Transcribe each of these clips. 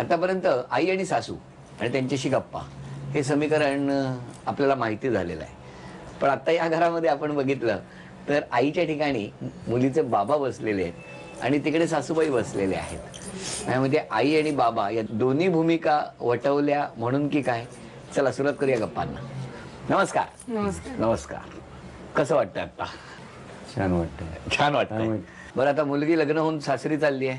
आतापर्यंत आई आणि सासू आणि त्यांच्याशी गप्पा हे समीकरण आपल्याला माहिती झालेलं आहे. पण आता या घरामध्ये आपण बघितलं तर आईच्या ठिकाणी मुलीचे बाबा बसलेले आहेत आणि तिकडे सासूबाई बसलेले आहेत. त्यामध्ये आई आणि बाबा या दोन्ही भूमिका वटवल्या म्हणून की काय? चला सुरुवात करूया गप्पांना. नमस्कार. नमस्कार. नमस्कार. कसं वाटतं आता? छान वाटतं. छान वाटतं. बरं, आता मुलगी लग्न होऊन सासरी चालली आहे.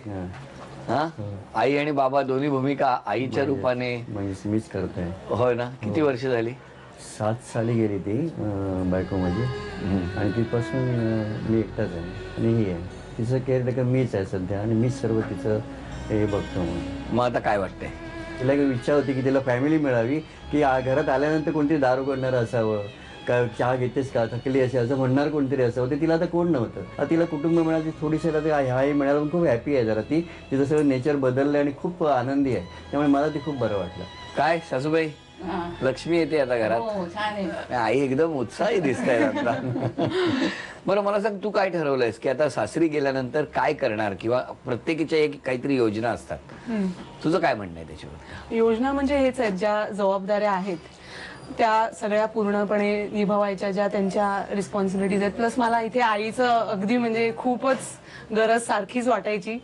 हा, आई आणि बाबा दोन्ही भूमिका आईच्या रूपाने मीच करतोय. होय ना. किती वर्ष झाली? 7 साली गेली ती बायको माझी आणि तिथपासून मी एकटाच आहे आणि ही आहे. तिचं केअरटेकर मीच आहे सध्या आणि मीच सर्व तिचं हे बघतो. मग आता काय वाटतंय? तिला एक इच्छा होती की तिला फॅमिली मिळावी, की घरात आल्यानंतर कोणतरी दारू करणारं असावं, का चहा घेतेस का, थकली असे असं म्हणणार कोणतरी असावं. ते तिला आता कोण नव्हतं. आता तिला कुटुंब मिळालं, थोडीशी ह्याही मिळालं, खूप हॅपी आहे. जरा तिचं सगळं नेचर बदललं आणि खूप आनंदी आहे. त्यामुळे मला ते खूप बरं वाटलं. काय सासूबाई, लक्ष्मी येते आता घरात. आई एकदम उत्साही दिसताय आता. बरं, मला सांग, तू काय ठरवलंयस की आता सासरी गेल्यानंतर काय करणार? किंवा प्रत्येकीच्या एक काहीतरी योजना असतात, तुझं काय म्हणणं आहे त्याच्यावर? योजना म्हणजे हेच आहेत, ज्या जबाबदाऱ्या आहेत त्या सगळ्या पूर्णपणे निभावायच्या, ज्या त्यांच्या रिस्पॉन्सिबिलिटीज आहेत. प्लस मला इथे आईचं अगदी म्हणजे खूपच गरज सारखीच वाटायची.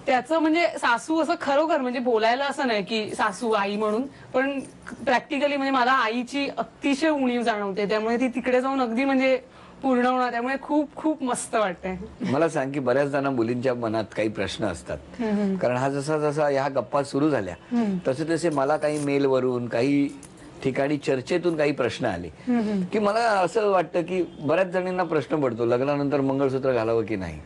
त्याचं म्हणजे सासू असं खरोखर म्हणजे बोलायला असं नाही की सासू आई म्हणून, पण प्रॅक्टिकली म्हणजे मला आईची अतिशय उणीव जाणवते. त्यामुळे ती तिकडे जाऊन अगदी म्हणजे पूर्ण होणार. त्यामुळे खूप खूप मस्त वाटतंय. मला सांग की बऱ्याच जण मुलींच्या मनात काही प्रश्न असतात, कारण हा जसा जसा ह्या गप्पा सुरू झाल्या तसे तसे मला काही मेलवरून, काही ठिकाणी चर्चेतून काही प्रश्न आले की मला असं वाटतं की बऱ्याच जणांना प्रश्न पडतो, लग्नानंतर मंगळसूत्र घालावं की नाही,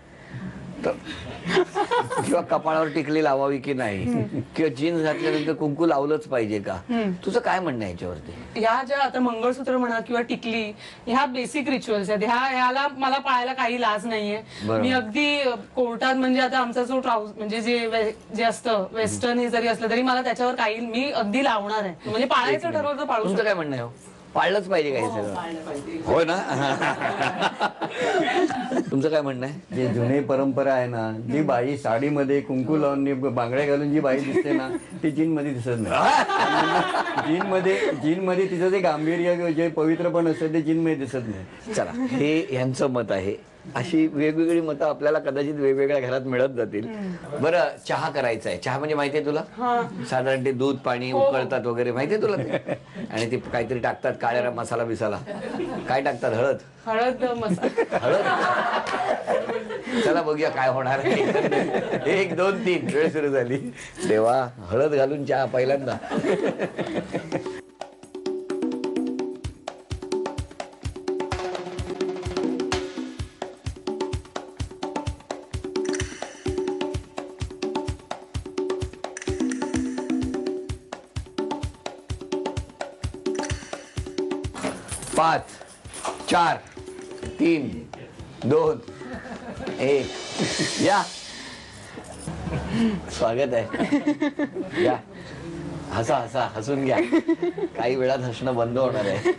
किंवा कपाळावर टिकली लावावी की नाही, किंवा जीन्स घातल्यानंतर कुंकू लावलंच पाहिजे का? तुझं काय म्हणणं आहे याच्यावरती? ह्या ज्या आता मंगळसूत्र म्हणा किंवा टिकली, ह्या बेसिक रिच्युअल्स आहेत. ह्याला मला पाळायला काही लाज नाहीये. मी अगदी कोर्टात म्हणजे आता आमचा जो म्हणजे जे असतं वेस्टर्न हे जरी असलं तरी मला त्याच्यावर काही मी अगदी लावणार आहे. म्हणजे पाळायचं ठरवलं तर पाळू. तुमचं काय म्हणणं आहे? पाळलंच पाहिजे काही सगळं, होय ना? तुमचं काय म्हणणं आहे? जे जुनी परंपरा आहे ना, जी बाई साडीमध्ये कुंकू लावून बांगड्या घालून जी बाई दिसते ना, ती जीनमध्ये दिसत नाही. जीनमध्ये तिचं जे गांभीर्य, जे पवित्रपण असतं ते जीनमध्ये दिसत नाही. चला, हे यांचं मत आहे. अशी वेगवेगळी मतं आपल्याला कदाचित वेगवेगळ्या घरात मिळत जातील. बरं, चहा करायचा आहे. चहा म्हणजे माहितीये तुला? साधारण ते दूध पाणी उकळतात वगैरे, माहितीये तुला ते? आणि ते काहीतरी टाकतात, काळ्या मसाला बिसाला काय टाकतात? हळद मसाला. चला बघूया काय होणार आहे. 1 2 3 वेळ सुरू झाली. देवा, हळद घालून चहा पहिल्यांदा. पाच, 4, 3, 2, 1. या, स्वागत आहे. या, हसा हसून घ्या. काही वेळात हसणं बंद होणार आहे.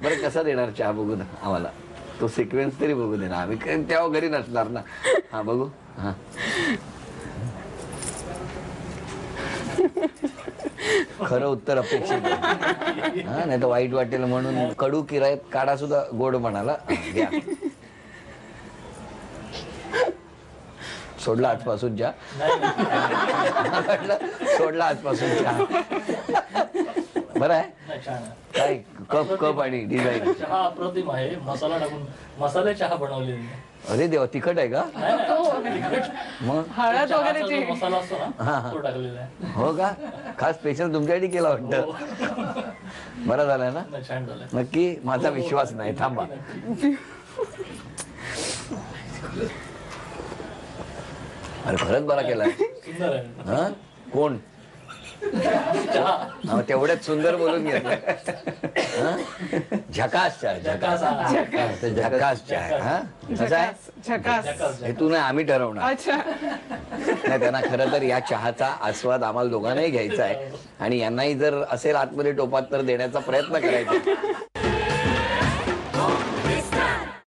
बरं, कसा देणार चहा बघू ना आम्हाला? तो सिक्वेन्स तरी बघू दे ना. आम्ही तेव्हा घरी नसणार ना. हा, बघू. हा, खरं उत्तर अपेक्षित आहे. हा, नाही तर वाईट वाटेल म्हणून कडू किरायत काढा सुद्धा गोड म्हणाला. घ्या, सोडला आजपासून चहा. सोडला आजपासून चहा. बरं आहे. काय कप आणि डिझाईन? चहा अप्रतिम आहे. मसाला टाकून मसाले चहा बनवलेली. अरे देवा, तिखट आहे का? मग हळद वगैरे मसाला असतो ना, तो टाकलेला आहे. हो का? खास स्पेशल तुमच्यासाठी केला वाटतं. बरं झालं ना? छान झालं. नक्की? माझा विश्वास नाही. थांबा. अरे खरंच बरा केलाय. सुंदर आहे. हा, कोण? तेवढ्यात सुंदर बोलून घेतलं. झकास चहा. झकास चहा. हे तू नाही, आम्ही ठरवणार. नाही, त्यांना खरं तर या चहाचा आस्वाद आम्हाला दोघांनाही घ्यायचा आहे आणि यांनाही जर असेल आतमध्ये टोपात तर देण्याचा प्रयत्न करायचा.